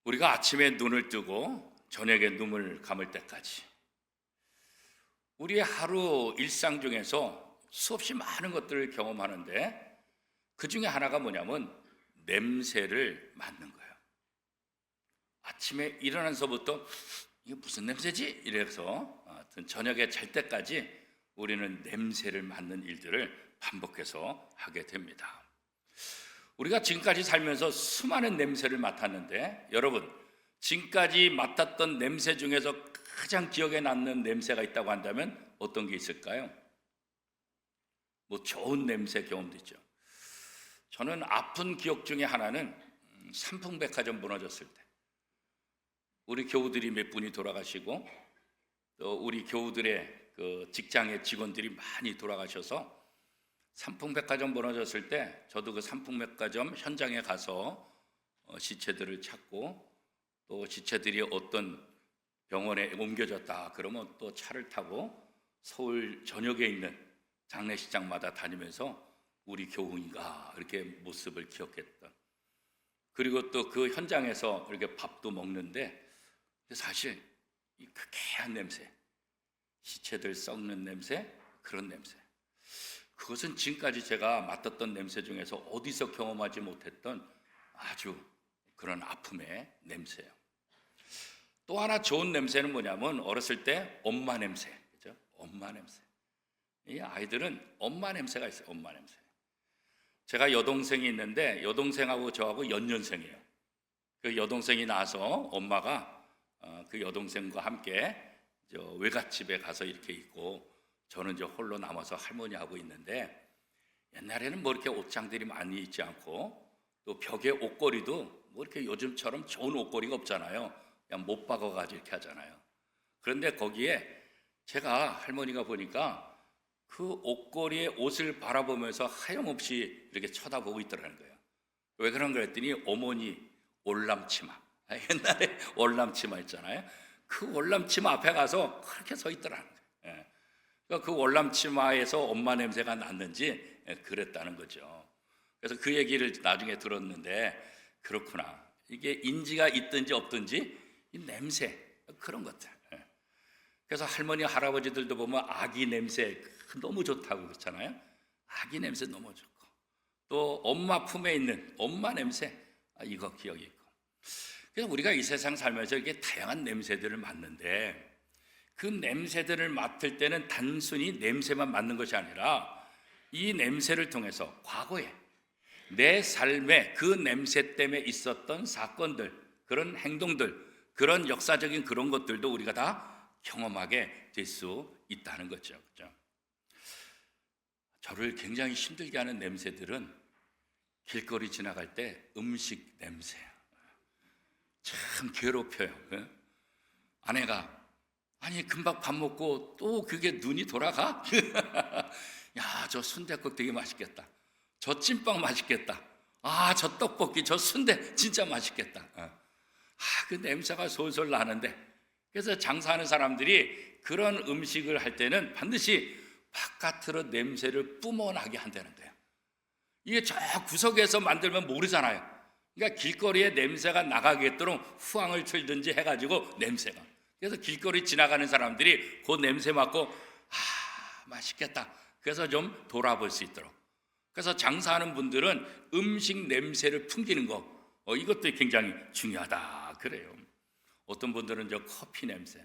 우리가 아침에 눈을 뜨고 저녁에 눈을 감을 때까지 우리의 하루 일상 중에서 수없이 많은 것들을 경험하는데 그 중에 하나가 뭐냐면 냄새를 맡는 거예요. 아침에 일어나서부터 이게 무슨 냄새지? 이래서 하여튼 저녁에 잘 때까지 우리는 냄새를 맡는 일들을 반복해서 하게 됩니다. 우리가 지금까지 살면서 수많은 냄새를 맡았는데 여러분, 지금까지 맡았던 냄새 중에서 가장 기억에 남는 냄새가 있다고 한다면 어떤 게 있을까요? 뭐 좋은 냄새 경험도 있죠. 저는 아픈 기억 중에 하나는 삼풍백화점 무너졌을 때 우리 교우들이 몇 분이 돌아가시고 또 우리 교우들의 그 직장의 직원들이 많이 돌아가셔서 삼풍백화점 무너졌을 때 저도 그 삼풍백화점 현장에 가서 시체들을 찾고 또 시체들이 어떤 병원에 옮겨졌다 그러면 또 차를 타고 서울 전역에 있는 장례식장마다 다니면서 우리 교우인가 이렇게 모습을 기억했던, 그리고 또 그 현장에서 이렇게 밥도 먹는데 사실 이 쾌쾌한 냄새, 시체들 썩는 냄새, 그런 냄새, 그것은 지금까지 제가 맡았던 냄새 중에서 어디서 경험하지 못했던 아주 그런 아픔의 냄새예요. 또 하나 좋은 냄새는 뭐냐면 어렸을 때 엄마 냄새, 그죠? 엄마 냄새. 이 아이들은 엄마 냄새가 있어요. 엄마 냄새. 제가 여동생이 있는데 여동생하고 저하고 연년생이에요. 그 여동생이 나서 엄마가 그 여동생과 함께 저 외갓집에 가서 이렇게 있고 저는 저 홀로 남아서 할머니하고 있는데, 옛날에는 뭐 이렇게 옷장들이 많이 있지 않고 또 벽에 옷걸이도 뭐 이렇게 요즘처럼 좋은 옷걸이가 없잖아요. 그냥 못 박아가지고 이렇게 하잖아요. 그런데 거기에 제가 할머니가 보니까 그 옷걸이에 옷을 바라보면서 하염없이 이렇게 쳐다보고 있더라는 거예요. 왜 그런 거 했더니 어머니 올람치마, 옛날에 올람치마 있잖아요. 그 올람치마 앞에 가서 그렇게 서 있더라는 거예요. 그 올람치마에서 엄마 냄새가 났는지 그랬다는 거죠. 그래서 그 얘기를 나중에 들었는데, 그렇구나, 이게 인지가 있든지 없든지 이 냄새, 그런 것들. 그래서 할머니 할아버지들도 보면 아기 냄새 너무 좋다고 그렇잖아요. 아기 냄새 너무 좋고 또 엄마 품에 있는 엄마 냄새, 이거 기억이 있고. 그래서 우리가 이 세상 살면서 이렇게 다양한 냄새들을 맡는데 그 냄새들을 맡을 때는 단순히 냄새만 맡는 것이 아니라 이 냄새를 통해서 과거에 내 삶에 그 냄새 때문에 있었던 사건들, 그런 행동들, 그런 역사적인 그런 것들도 우리가 다 경험하게 될 수 있다는 거죠. 그렇죠? 저를 굉장히 힘들게 하는 냄새들은 길거리 지나갈 때 음식 냄새, 참 괴롭혀요. 아내가 아니 금방 밥 먹고 또 그게 눈이 돌아가? 야, 저 순댓국 되게 맛있겠다. 저 찐빵 맛있겠다. 아, 저 떡볶이, 저 순대 진짜 맛있겠다. 그 냄새가 솔솔 나는데, 그래서 장사하는 사람들이 그런 음식을 할 때는 반드시 바깥으로 냄새를 뿜어나게 한다는 거예요. 이게 저 구석에서 만들면 모르잖아요. 그러니까 길거리에 냄새가 나가겠도록 후황을 틀든지 해가지고 냄새가. 그래서 길거리 지나가는 사람들이 그 냄새 맡고 맛있겠다. 그래서 좀 돌아볼 수 있도록. 그래서 장사하는 분들은 음식 냄새를 풍기는 거, 이것도 굉장히 중요하다 그래요. 어떤 분들은 저 커피 냄새,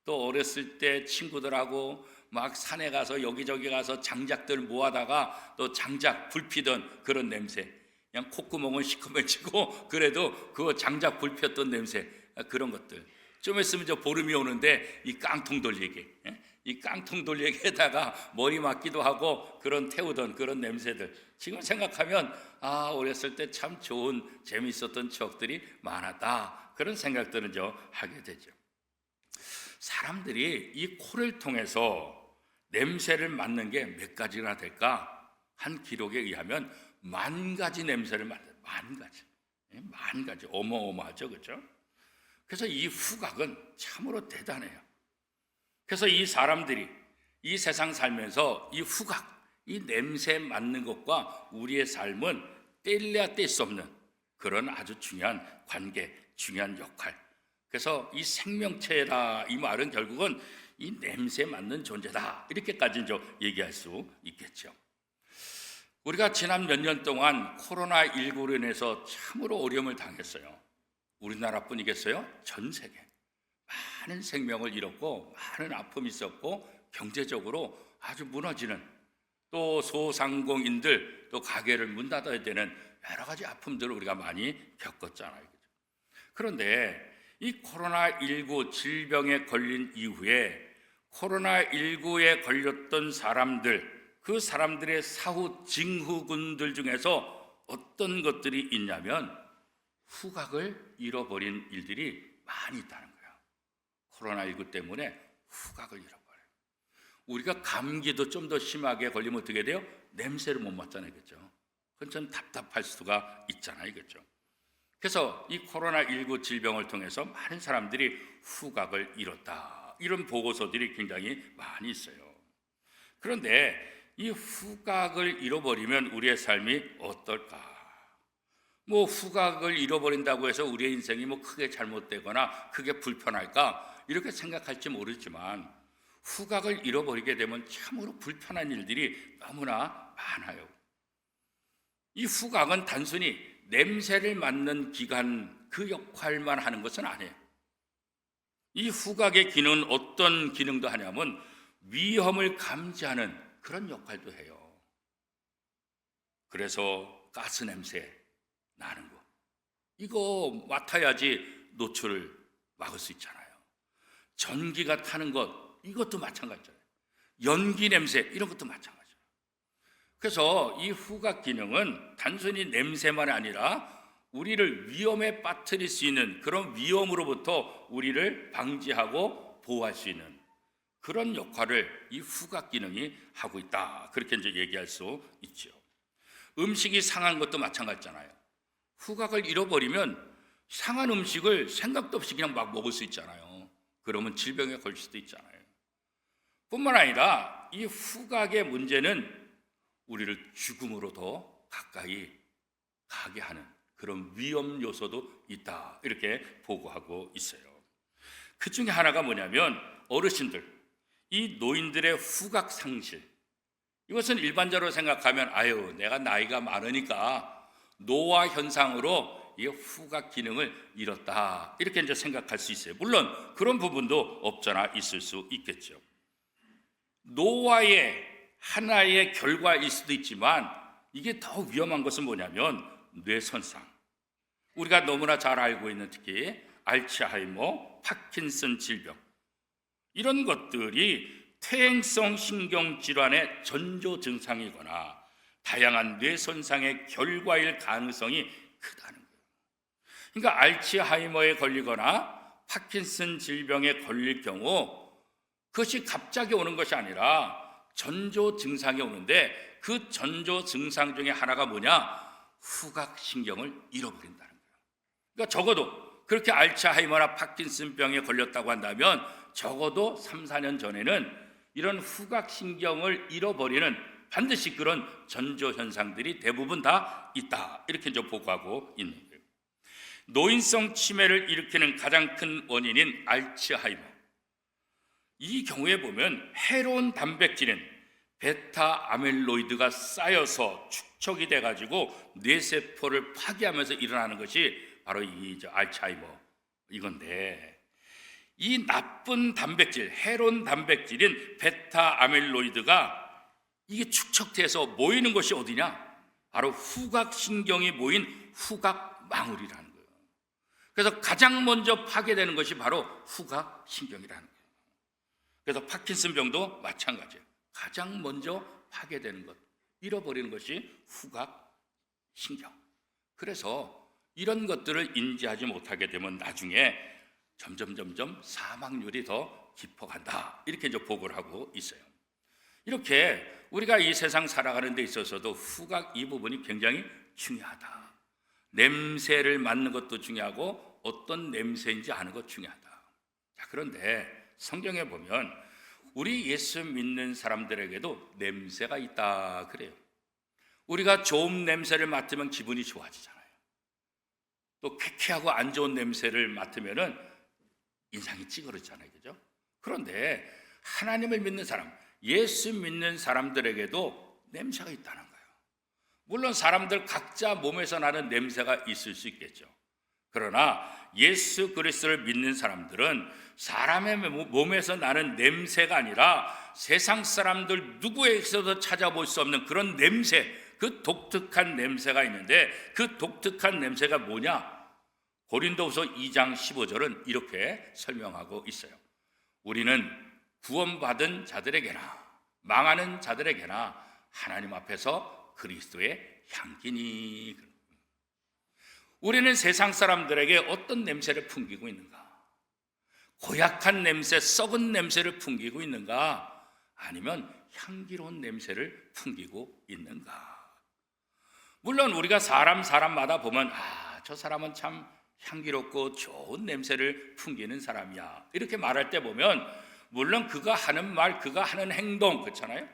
또 어렸을 때 친구들하고 막 산에 가서 여기저기 가서 장작들 모아다가 또 장작 불 피던 그런 냄새, 그냥 콧구멍은 시커매지고 그래도 그 장작 불 피웠던 냄새, 그런 것들. 좀 있으면 저 보름이 오는데 이 깡통 돌리기, 이 깡통 돌리기에다가 머리 맞기도 하고 그런 태우던 그런 냄새들, 지금 생각하면 어렸을 때 참 좋은 재미있었던 추억들이 많았다, 그런 생각들은 저 하게 되죠. 사람들이 이 코를 통해서 냄새를 맡는 게 몇 가지나 될까? 한 기록에 의하면 10,000가지 냄새를 맡아요. 10,000가지. 10,000가지. 어마어마하죠. 그렇죠? 그래서 이 후각은 참으로 대단해요. 그래서 이 사람들이 이 세상 살면서 이 후각, 이 냄새 맡는 것과 우리의 삶은 뗄래야 뗄 수 없는 그런 아주 중요한 관계, 중요한 역할. 그래서 이 생명체다 이 말은 결국은 이 냄새에 맞는 존재다 이렇게까지 얘기할 수 있겠죠. 우리가 지난 몇 년 동안 코로나19로 인해서 참으로 어려움을 당했어요. 우리나라뿐이겠어요? 전 세계 많은 생명을 잃었고 많은 아픔이 있었고 경제적으로 아주 무너지는, 또 소상공인들 또 가게를 문 닫아야 되는 여러 가지 아픔들을 우리가 많이 겪었잖아요. 그런데 이 코로나19 질병에 걸린 이후에 코로나19에 걸렸던 사람들, 그 사람들의 사후 증후군들 중에서 어떤 것들이 있냐면 후각을 잃어버린 일들이 많이 있다는 거예요. 코로나19 때문에 후각을 잃어버려요. 우리가 감기도 좀 더 심하게 걸리면 어떻게 돼요? 냄새를 못 맡잖아요, 그렇죠? 그건 좀 답답할 수가 있잖아요, 그렇죠? 그래서 이 코로나19 질병을 통해서 많은 사람들이 후각을 잃었다, 이런 보고서들이 굉장히 많이 있어요. 그런데 이 후각을 잃어버리면 우리의 삶이 어떨까? 뭐 후각을 잃어버린다고 해서 우리의 인생이 뭐 크게 잘못되거나 크게 불편할까? 이렇게 생각할지 모르지만 후각을 잃어버리게 되면 참으로 불편한 일들이 너무나 많아요. 이 후각은 단순히 냄새를 맡는 기관 그 역할만 하는 것은 아니에요. 이 후각의 기능은 어떤 기능도 하냐면 위험을 감지하는 그런 역할도 해요. 그래서 가스 냄새 나는 거, 이거 맡아야지 노출을 막을 수 있잖아요. 전기가 타는 것, 이것도 마찬가지잖아요. 연기 냄새, 이런 것도 마찬가지예요. 그래서 이 후각 기능은 단순히 냄새만 아니라 우리를 위험에 빠뜨릴 수 있는, 그런 위험으로부터 우리를 방지하고 보호할 수 있는 그런 역할을 이 후각 기능이 하고 있다, 그렇게 이제 얘기할 수 있죠. 음식이 상한 것도 마찬가지잖아요. 후각을 잃어버리면 상한 음식을 생각도 없이 그냥 막 먹을 수 있잖아요. 그러면 질병에 걸릴 수도 있잖아요. 뿐만 아니라 이 후각의 문제는 우리를 죽음으로 더 가까이 가게 하는 그런 위험 요소도 있다, 이렇게 보고하고 있어요. 그 중에 하나가 뭐냐면 어르신들, 이 노인들의 후각 상실. 이것은 일반적으로 생각하면 아유, 내가 나이가 많으니까 노화 현상으로 이 후각 기능을 잃었다, 이렇게 이제 생각할 수 있어요. 물론 그런 부분도 없잖아 있을 수 있겠죠. 노화의 하나의 결과일 수도 있지만 이게 더 위험한 것은 뭐냐면 뇌손상. 우리가 너무나 잘 알고 있는 특히 알츠하이머, 파킨슨 질병, 이런 것들이 퇴행성 신경질환의 전조 증상이거나 다양한 뇌손상의 결과일 가능성이 크다는 거예요. 그러니까 알츠하이머에 걸리거나 파킨슨 질병에 걸릴 경우 그것이 갑자기 오는 것이 아니라 전조 증상이 오는데 그 전조 증상 중에 하나가 뭐냐? 후각신경을 잃어버린다는 거예요. 그러니까 적어도 그렇게 알츠하이머나 파킨슨병에 걸렸다고 한다면 적어도 3, 4년 전에는 이런 후각신경을 잃어버리는 반드시 그런 전조 현상들이 대부분 다 있다, 이렇게 이제 보고하고 있는 거예요. 노인성 치매를 일으키는 가장 큰 원인인 알츠하이머, 이 경우에 보면 해로운 단백질인 베타 아밀로이드가 쌓여서 축적이 돼가지고 뇌세포를 파괴하면서 일어나는 것이 바로 이 알츠하이머 이건데, 이 나쁜 단백질, 해로운 단백질인 베타 아밀로이드가 이게 축적돼서 모이는 것이 어디냐? 바로 후각신경이 모인 후각망울이라는 거예요. 그래서 가장 먼저 파괴되는 것이 바로 후각신경이라는 거예요. 그래서 파킨슨병도 마찬가지예요. 가장 먼저 파괴되는 것, 잃어버리는 것이 후각신경. 그래서 이런 것들을 인지하지 못하게 되면 나중에 점점 사망률이 더 깊어간다, 이렇게 이제 보고를 하고 있어요. 이렇게 우리가 이 세상 살아가는 데 있어서도 후각 이 부분이 굉장히 중요하다. 냄새를 맡는 것도 중요하고 어떤 냄새인지 아는 것 중요하다. 자, 그런데 성경에 보면 우리 예수 믿는 사람들에게도 냄새가 있다 그래요. 우리가 좋은 냄새를 맡으면 기분이 좋아지잖아요. 또 쾌쾌하고 안 좋은 냄새를 맡으면은 인상이 찌그러지잖아요, 그죠? 그런데 하나님을 믿는 사람, 예수 믿는 사람들에게도 냄새가 있다는 거예요. 물론 사람들 각자 몸에서 나는 냄새가 있을 수 있겠죠. 그러나 예수 그리스도를 믿는 사람들은 사람의 몸에서 나는 냄새가 아니라 세상 사람들 누구에게서도 찾아볼 수 없는 그런 냄새, 그 독특한 냄새가 있는데 그 독특한 냄새가 뭐냐? 고린도후서 2장 15절은 이렇게 설명하고 있어요. 우리는 구원받은 자들에게나 망하는 자들에게나 하나님 앞에서 그리스도의 향기니. 우리는 세상 사람들에게 어떤 냄새를 풍기고 있는가? 고약한 냄새, 썩은 냄새를 풍기고 있는가? 아니면 향기로운 냄새를 풍기고 있는가? 물론 우리가 사람마다 보면 저 사람은 참 향기롭고 좋은 냄새를 풍기는 사람이야, 이렇게 말할 때 보면 물론 그가 하는 말, 그가 하는 행동, 그렇잖아요.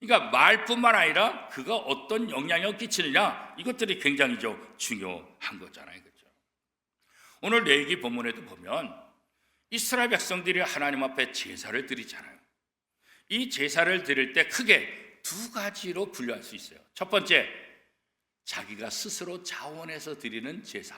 그러니까 말뿐만 아니라 그가 어떤 영향력을 끼치느냐, 이것들이 굉장히 중요한 거잖아요, 그렇죠? 오늘 레위기 본문에도 보면 이스라엘 백성들이 하나님 앞에 제사를 드리잖아요. 이 제사를 드릴 때 크게 두 가지로 분류할 수 있어요. 첫 번째, 자기가 스스로 자원해서 드리는 제사,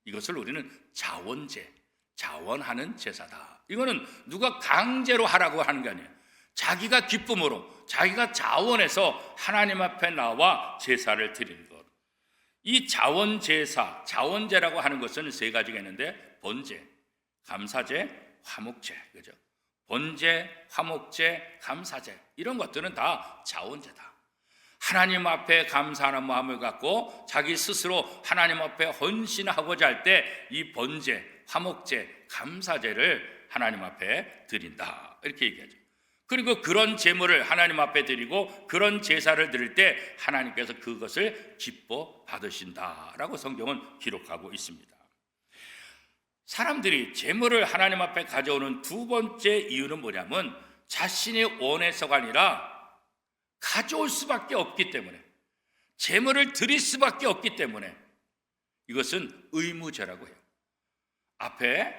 이것을 우리는 자원제, 자원하는 제사다. 이거는 누가 강제로 하라고 하는 게 아니에요. 자기가 기쁨으로, 자기가 자원해서 하나님 앞에 나와 제사를 드리는 것. 이 자원제사, 자원제라고 하는 것은 세 가지가 있는데 번제, 감사제, 화목제, 그죠? 번제, 화목제, 감사제, 이런 것들은 다 자원제다. 하나님 앞에 감사하는 마음을 갖고 자기 스스로 하나님 앞에 헌신하고자 할 때 이 번제, 화목제, 감사제를 하나님 앞에 드린다, 이렇게 얘기하죠. 그리고 그런 제물을 하나님 앞에 드리고 그런 제사를 드릴 때 하나님께서 그것을 기뻐 받으신다라고 성경은 기록하고 있습니다. 사람들이 제물을 하나님 앞에 가져오는 두 번째 이유는 뭐냐면 자신이 원해서가 아니라 가져올 수밖에 없기 때문에, 제물을 드릴 수밖에 없기 때문에, 이것은 의무제라고 해요. 앞에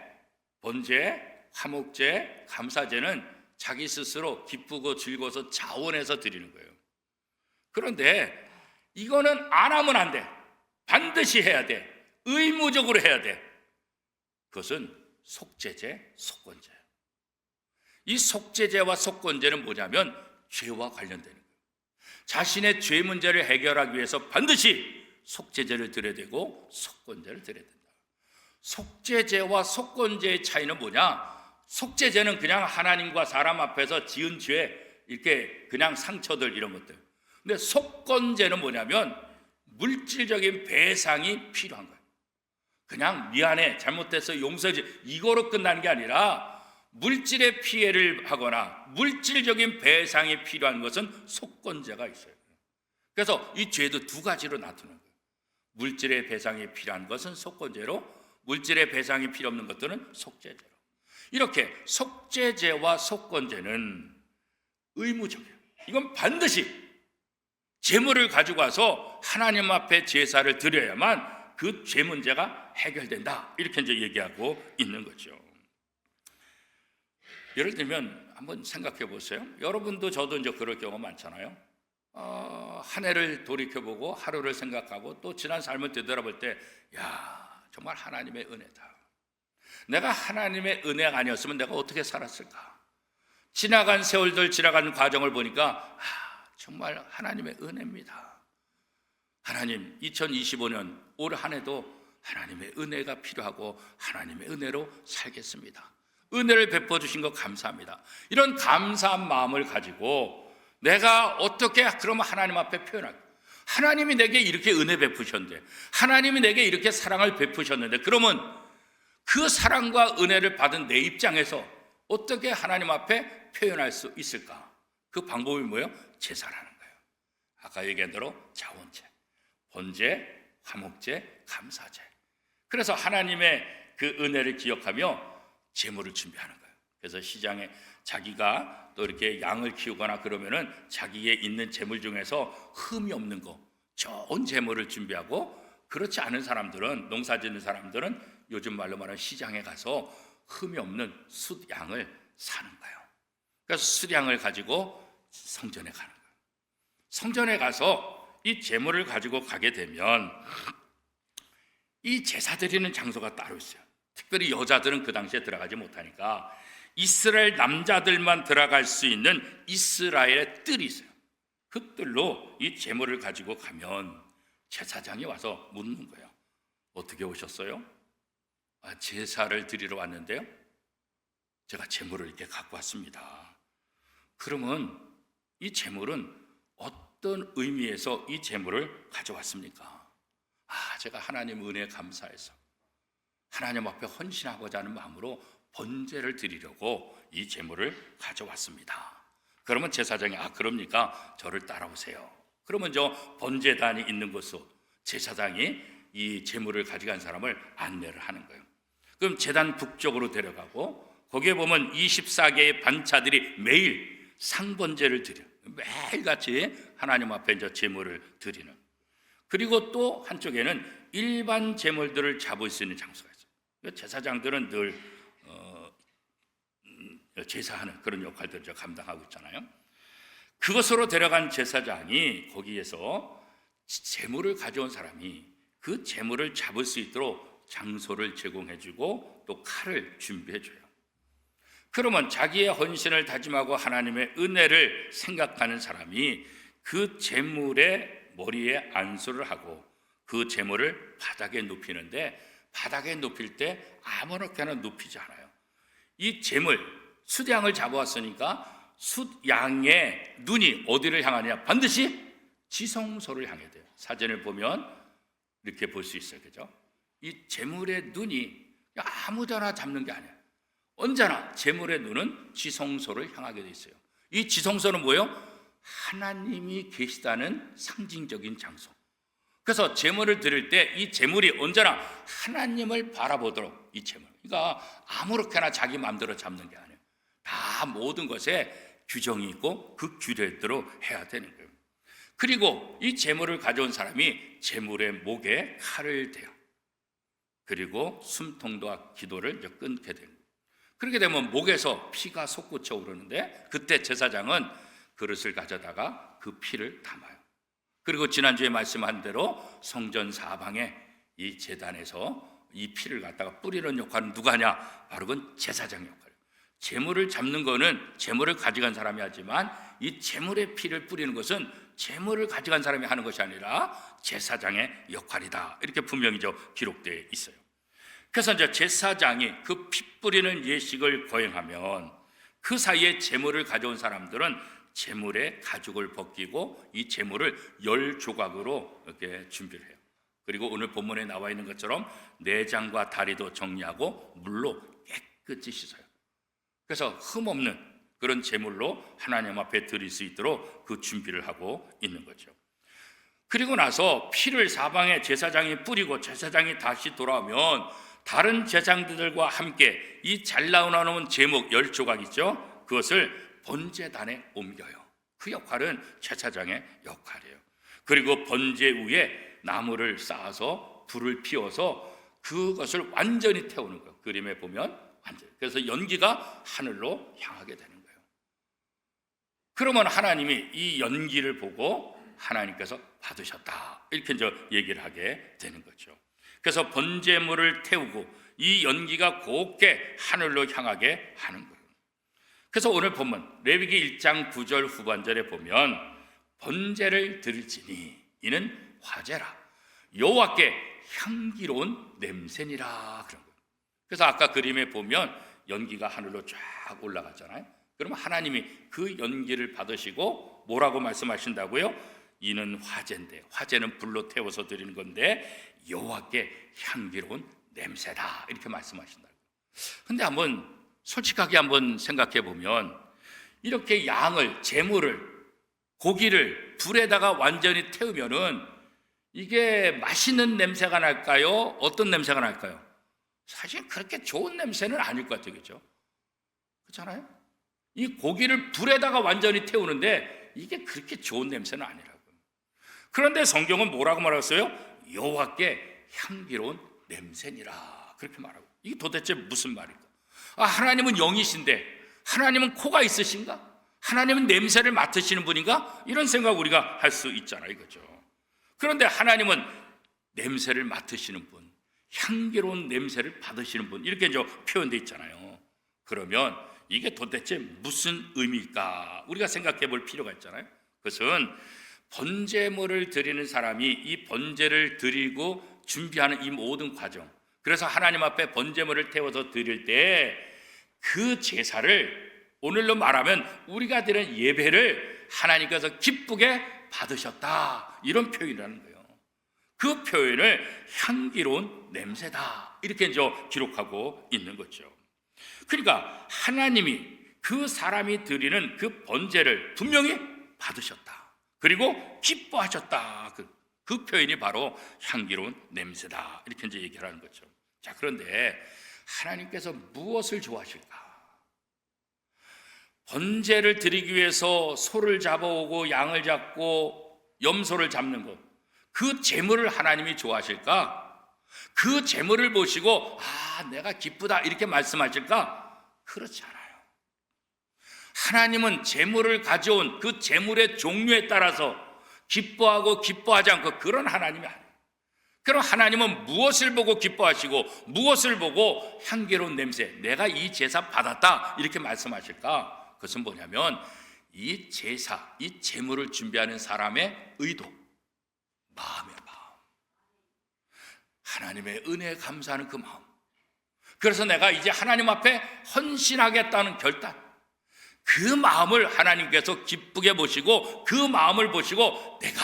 번제, 화목제, 감사제는 자기 스스로 기쁘고 즐거워서 자원해서 드리는 거예요. 그런데 이거는 안 하면 안 돼. 반드시 해야 돼. 의무적으로 해야 돼. 그것은 속죄제, 속건제예요. 이 속죄제와 속건제는 뭐냐면 죄와 관련되는 거예요. 자신의 죄 문제를 해결하기 위해서 반드시 속죄제를 드려야 되고 속건제를 드려야 된다. 속죄제와 속건제의 차이는 뭐냐? 속죄제는 그냥 하나님과 사람 앞에서 지은 죄, 이렇게 그냥 상처들, 이런 것들. 근데 속건제는 뭐냐면 물질적인 배상이 필요한 거예요. 그냥 미안해, 잘못해서 용서해, 이거로 끝나는 게 아니라 물질의 피해를 하거나 물질적인 배상이 필요한 것은 속건제가 있어요. 그래서 이 죄도 두 가지로 나누는 거예요. 물질의 배상이 필요한 것은 속건제로, 물질의 배상이 필요 없는 것들은 속죄제로. 이렇게 속죄제와 속건제는 의무적이에요. 이건 반드시 제물을 가지고 와서 하나님 앞에 제사를 드려야만 그 죄 문제가 해결된다, 이렇게 이제 얘기하고 있는 거죠. 예를 들면 한번 생각해 보세요. 여러분도 저도 이제 그럴 경우가 많잖아요. 한 해를 돌이켜보고 하루를 생각하고 또 지난 삶을 되돌아볼 때, 야, 정말 하나님의 은혜다. 내가 하나님의 은혜가 아니었으면 내가 어떻게 살았을까? 지나간 세월들, 지나간 과정을 보니까 정말 하나님의 은혜입니다. 하나님, 2025년 올 한 해도 하나님의 은혜가 필요하고 하나님의 은혜로 살겠습니다. 은혜를 베풀어주신 것 감사합니다. 이런 감사한 마음을 가지고 내가 어떻게 그러면 하나님 앞에 표현할까? 하나님이 내게 이렇게 은혜 베푸셨는데, 하나님이 내게 이렇게 사랑을 베푸셨는데, 그러면 그 사랑과 은혜를 받은 내 입장에서 어떻게 하나님 앞에 표현할 수 있을까? 그 방법이 뭐예요? 제사라는 거예요. 아까 얘기한 대로 자원제, 번제, 화목제, 감사제. 그래서 하나님의 그 은혜를 기억하며 제물을 준비하는 거예요. 그래서 시장에 자기가 또 이렇게 양을 키우거나 그러면은 자기의 있는 제물 중에서 흠이 없는 거, 좋은 제물을 준비하고 그렇지 않은 사람들은, 농사 짓는 사람들은 요즘 말로 말하는 시장에 가서 흠이 없는 숫양을 사는 거예요. 그래서 숫양을 가지고 성전에 가는 거예요. 성전에 가서 이 제물을 가지고 가게 되면 이 제사 드리는 장소가 따로 있어요. 특별히 여자들은 그 당시에 들어가지 못하니까 이스라엘 남자들만 들어갈 수 있는 이스라엘의 뜰이 있어요. 그 뜰로 이 제물을 가지고 가면 제사장이 와서 묻는 거예요. 어떻게 오셨어요? 제사를 드리러 왔는데요, 제가 제물을 이렇게 갖고 왔습니다. 그러면 이 제물은 어떤 의미에서 이 제물을 가져왔습니까? 제가 하나님 은혜에 감사해서 하나님 앞에 헌신하고자 하는 마음으로 번제를 드리려고 이 제물을 가져왔습니다. 그러면 제사장이 그럽니까? 저를 따라오세요. 그러면 저 번제단이 있는 곳으로 제사장이 이 제물을 가져간 사람을 안내를 하는 거예요. 그럼 제단 북쪽으로 데려가고 거기에 보면 24개의 반차들이 매일 상번제를 드려요. 매일같이 하나님 앞에 이제 제물을 드리는. 그리고 또 한쪽에는 일반 제물들을 잡을 수 있는 장소가 있어요. 제사장들은 늘 제사하는 그런 역할들을 감당하고 있잖아요. 그것으로 데려간 제사장이 거기에서 제물을 가져온 사람이 그 제물을 잡을 수 있도록 장소를 제공해주고 또 칼을 준비해줘요. 그러면 자기의 헌신을 다짐하고 하나님의 은혜를 생각하는 사람이 그 제물의 머리에 안수를 하고 그 제물을 바닥에 눕히는데, 바닥에 눕힐 때 아무렇게나 눕히지 않아요. 이 제물, 숫양을 잡아왔으니까 숫양의 눈이 어디를 향하냐? 반드시 지성소를 향해야 돼요. 사진을 보면 이렇게 볼 수 있어요. 그죠? 이 제물의 눈이 아무데나 잡는 게 아니에요. 언제나 제물의 눈은 지성소를 향하게 돼 있어요. 이 지성소는 뭐예요? 하나님이 계시다는 상징적인 장소. 그래서 제물을 드릴 때 이 제물이 언제나 하나님을 바라보도록, 이 제물, 그러니까 아무렇게나 자기 마음대로 잡는 게 아니에요. 다 모든 것에 규정이 있고 그 규례대로 해야 되는 거예요. 그리고 이 제물을 가져온 사람이 제물의 목에 칼을 대요. 그리고 숨통과 기도를 이제 끊게 됩니다. 그렇게 되면 목에서 피가 솟구쳐 오르는데, 그때 제사장은 그릇을 가져다가 그 피를 담아요. 그리고 지난주에 말씀한 대로 성전 사방에 이 제단에서 이 피를 갖다가 뿌리는 역할은 누가 하냐? 바로 그건 제사장 역할이에요. 제물을 잡는 거는 제물을 가져간 사람이 하지만 이 제물의 피를 뿌리는 것은 제물을 가져간 사람이 하는 것이 아니라 제사장의 역할이다. 이렇게 분명히 기록되어 있어요. 그래서 이제 제사장이 그 피 뿌리는 예식을 거행하면 그 사이에 제물을 가져온 사람들은 제물의 가죽을 벗기고 이 제물을 10조각으로 이렇게 준비를 해요. 그리고 오늘 본문에 나와 있는 것처럼 내장과 다리도 정리하고 물로 깨끗이 씻어요. 그래서 흠없는 그런 제물로 하나님 앞에 드릴 수 있도록 그 준비를 하고 있는 거죠. 그리고 나서 피를 사방에 제사장이 뿌리고 제사장이 다시 돌아오면 다른 제사장들과 함께 이 잘 나오는 제목 10조각 있죠? 그것을 번제단에 옮겨요. 그 역할은 제사장의 역할이에요. 그리고 번제 위에 나무를 쌓아서 불을 피워서 그것을 완전히 태우는 거예요. 그림에 보면 완전히. 그래서 연기가 하늘로 향하게 되는 거예요. 그러면 하나님이 이 연기를 보고 하나님께서 받으셨다, 이렇게 이제 얘기를 하게 되는 거죠. 그래서 번제물을 태우고 이 연기가 곱게 하늘로 향하게 하는 거예요. 그래서 오늘 본문 레위기 1장 9절 후반절에 보면 번제를 드릴지니 이는 화제라, 여호와께 향기로운 냄새니라, 그런 거예요. 그래서 아까 그림에 보면 연기가 하늘로 쫙 올라가잖아요. 그러면 하나님이 그 연기를 받으시고 뭐라고 말씀하신다고요? 이는 화제인데, 화제는 불로 태워서 드리는 건데 여호와께 향기로운 냄새다, 이렇게 말씀하신다고. 근데 한번 솔직하게 한번 생각해 보면 이렇게 양을, 제물을, 고기를 불에다가 완전히 태우면은 이게 맛있는 냄새가 날까요? 어떤 냄새가 날까요? 사실 그렇게 좋은 냄새는 아닐 것 같아요. 그렇죠? 그렇잖아요? 이 고기를 불에다가 완전히 태우는데 이게 그렇게 좋은 냄새는 아니라고요. 그런데 성경은 뭐라고 말했어요? 여호와께 향기로운 냄새니라 그렇게 말하고, 이게 도대체 무슨 말일까? 하나님은 영이신데 하나님은 코가 있으신가? 하나님은 냄새를 맡으시는 분인가? 이런 생각 우리가 할 수 있잖아요, 이거죠. 그런데 하나님은 냄새를 맡으시는 분, 향기로운 냄새를 받으시는 분, 이렇게 이제 표현되어 있잖아요. 그러면 이게 도대체 무슨 의미일까? 우리가 생각해 볼 필요가 있잖아요. 그것은 번제물을 드리는 사람이 이 번제를 드리고 준비하는 이 모든 과정, 그래서 하나님 앞에 번제물을 태워서 드릴 때 그 제사를, 오늘로 말하면 우리가 드리는 예배를 하나님께서 기쁘게 받으셨다, 이런 표현이라는 거예요. 그 표현을 향기로운 냄새다, 이렇게 이제 기록하고 있는 거죠. 그러니까 하나님이 그 사람이 드리는 그 번제를 분명히 받으셨다, 그리고 기뻐하셨다, 그 표현이 바로 향기로운 냄새다, 이렇게 이제 얘기를 하는 거죠. 자, 그런데 하나님께서 무엇을 좋아하실까? 번제를 드리기 위해서 소를 잡아오고 양을 잡고 염소를 잡는 것, 그 제물을 하나님이 좋아하실까? 그 제물을 보시고 내가 기쁘다 이렇게 말씀하실까? 그렇지 않아요. 하나님은 제물을 가져온 그 제물의 종류에 따라서 기뻐하고 기뻐하지 않고 그런 하나님이 아니에요. 그럼 하나님은 무엇을 보고 기뻐하시고 무엇을 보고 향기로운 냄새, 내가 이 제사 받았다 이렇게 말씀하실까? 그것은 뭐냐면 이 제사, 이 제물을 준비하는 사람의 의도, 마음의 마음, 하나님의 은혜에 감사하는 그 마음. 그래서 내가 이제 하나님 앞에 헌신하겠다는 결단, 그 마음을 하나님께서 기쁘게 보시고 그 마음을 보시고 내가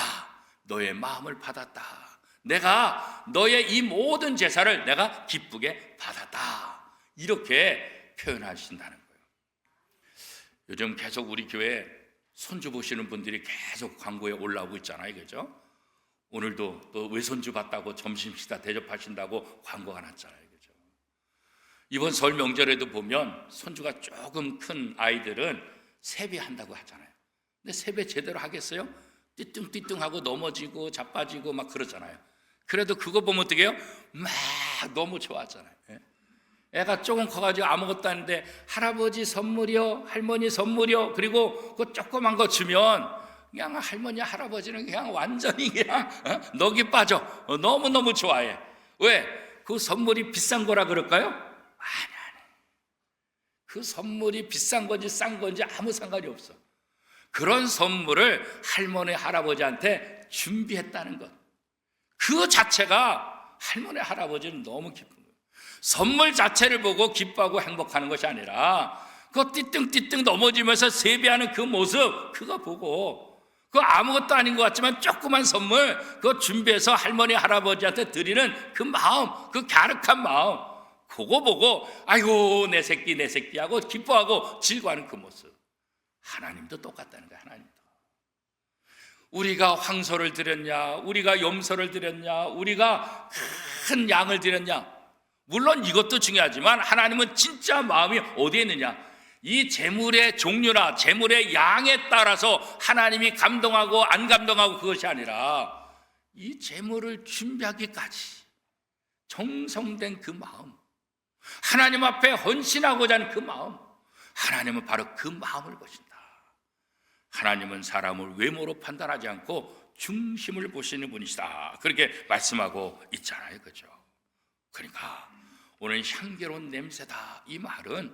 너의 마음을 받았다, 내가 너의 이 모든 제사를 내가 기쁘게 받았다, 이렇게 표현하신다는 거예요. 요즘 계속 우리 교회 손주 보시는 분들이 계속 광고에 올라오고 있잖아요, 그죠? 오늘도 또 외손주 봤다고 점심 식사 대접하신다고 광고가 났잖아요, 그죠? 이번 설 명절에도 보면 손주가 조금 큰 아이들은 세배한다고 하잖아요. 근데 세배 제대로 하겠어요? 띠뚱띠뚱하고 넘어지고 자빠지고 막 그러잖아요. 그래도 그거 보면 어떻게 해요? 막 너무 좋아하잖아요. 애가 조금 커가지고 아무것도 아닌데 할아버지 선물이요, 할머니 선물이요, 그리고 그 조그만 거 주면 그냥 할머니 할아버지는 그냥 완전히 그냥 넋이 빠져. 너무너무 좋아해. 왜? 그 선물이 비싼 거라 그럴까요? 아니. 그 선물이 비싼 건지 싼 건지 아무 상관이 없어. 그런 선물을 할머니 할아버지한테 준비했다는 것, 그 자체가 할머니 할아버지는 너무 기쁜 거예요. 선물 자체를 보고 기뻐하고 행복하는 것이 아니라 그 띠뚱띠뚱 넘어지면서 세배하는 그 모습, 그거 보고 그 아무것도 아닌 것 같지만 조그만 선물 그거 준비해서 할머니 할아버지한테 드리는 그 마음, 그 갸륵한 마음, 그거 보고 아이고 내 새끼 하고 기뻐하고 즐거워하는 그 모습, 하나님도 똑같다는 거예요. 하나님도 우리가 황소를 드렸냐, 우리가 염소를 드렸냐, 우리가 큰 양을 드렸냐, 물론 이것도 중요하지만 하나님은 진짜 마음이 어디에 있느냐, 이 제물의 종류나 제물의 양에 따라서 하나님이 감동하고 안 감동하고 그것이 아니라 이 제물을 준비하기까지 정성된 그 마음, 하나님 앞에 헌신하고자 하는 그 마음, 하나님은 바로 그 마음을 보신다. 하나님은 사람을 외모로 판단하지 않고 중심을 보시는 분이시다, 그렇게 말씀하고 있잖아요, 그죠? 그러니까 오늘 향기로운 냄새다, 이 말은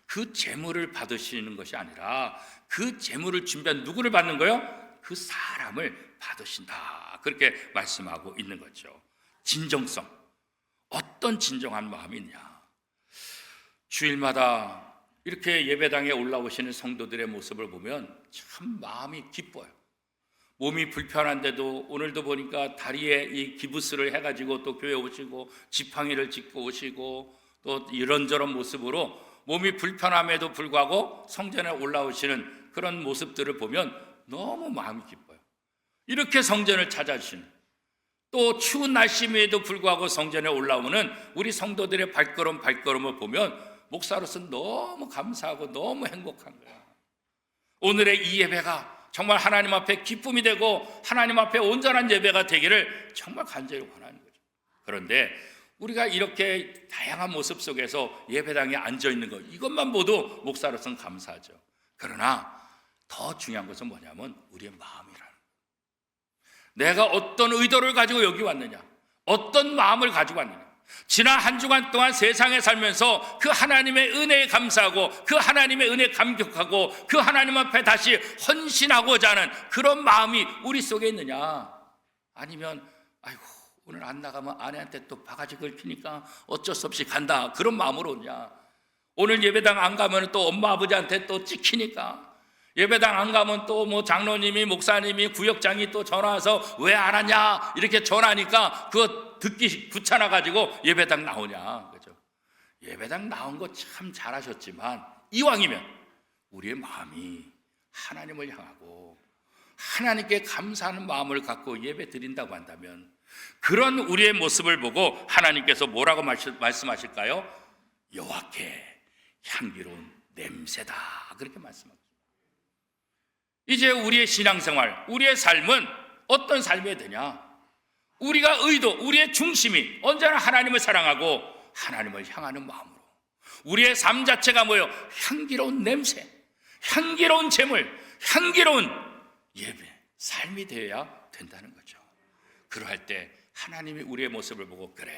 그 제물을 받으시는 것이 아니라 그 제물을 준비한 누구를 받는 거예요? 그 사람을 받으신다, 그렇게 말씀하고 있는 거죠. 진정성, 어떤 진정한 마음이 있냐. 주일마다 이렇게 예배당에 올라오시는 성도들의 모습을 보면 참 마음이 기뻐요. 몸이 불편한데도 오늘도 보니까 다리에 이 기부스를 해가지고 또 교회 오시고 지팡이를 짚고 오시고 또 이런저런 모습으로 몸이 불편함에도 불구하고 성전에 올라오시는 그런 모습들을 보면 너무 마음이 기뻐요. 이렇게 성전을 찾아주시는, 또 추운 날씨임에도 불구하고 성전에 올라오는 우리 성도들의 발걸음을 보면 목사로서 너무 감사하고 너무 행복한 거야. 오늘의 이 예배가 정말 하나님 앞에 기쁨이 되고 하나님 앞에 온전한 예배가 되기를 정말 간절히 원하는 거죠. 그런데 우리가 이렇게 다양한 모습 속에서 예배당에 앉아 있는 것, 이것만 봐도 목사로서는 감사하죠. 그러나 더 중요한 것은 뭐냐면 우리의 마음이라는 거예요. 내가 어떤 의도를 가지고 여기 왔느냐, 어떤 마음을 가지고 왔느냐. 지난 한 주간 동안 세상에 살면서 그 하나님의 은혜에 감사하고, 그 하나님의 은혜에 감격하고, 그 하나님 앞에 다시 헌신하고자 하는 그런 마음이 우리 속에 있느냐, 아니면 아이고 오늘 안 나가면 아내한테 또 바가지 긁히니까 어쩔 수 없이 간다, 그런 마음으로 오냐. 오늘 예배당 안 가면 또 엄마 아버지한테 또 찍히니까, 예배당 안 가면 또 뭐 장로님이, 목사님이, 구역장이 또 전화 와서 왜 안 왔냐 이렇게 전화하니까 그거 듣기 귀찮아 가지고 예배당 나오냐, 그죠? 예배당 나온 거 참 잘하셨지만 이왕이면 우리의 마음이 하나님을 향하고 하나님께 감사하는 마음을 갖고 예배 드린다고 한다면, 그런 우리의 모습을 보고 하나님께서 뭐라고 말씀하실까요? 여호와께 향기로운 냄새다, 그렇게 말씀합니다. 이제 우리의 신앙생활, 우리의 삶은 어떤 삶이 되냐? 우리가 의도, 우리의 중심이 언제나 하나님을 사랑하고 하나님을 향하는 마음으로, 우리의 삶 자체가 뭐예요? 향기로운 냄새, 향기로운 제물, 향기로운 예배, 삶이 되어야 된다는 거죠. 그러할 때 하나님이 우리의 모습을 보고, 그래,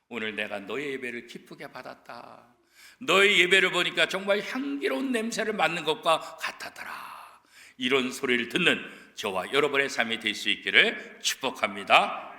오늘 내가 너의 예배를 기쁘게 받았다, 너의 예배를 보니까 정말 향기로운 냄새를 맡는 것과 같았더라, 이런 소리를 듣는 저와 여러분의 삶이 될 수 있기를 축복합니다.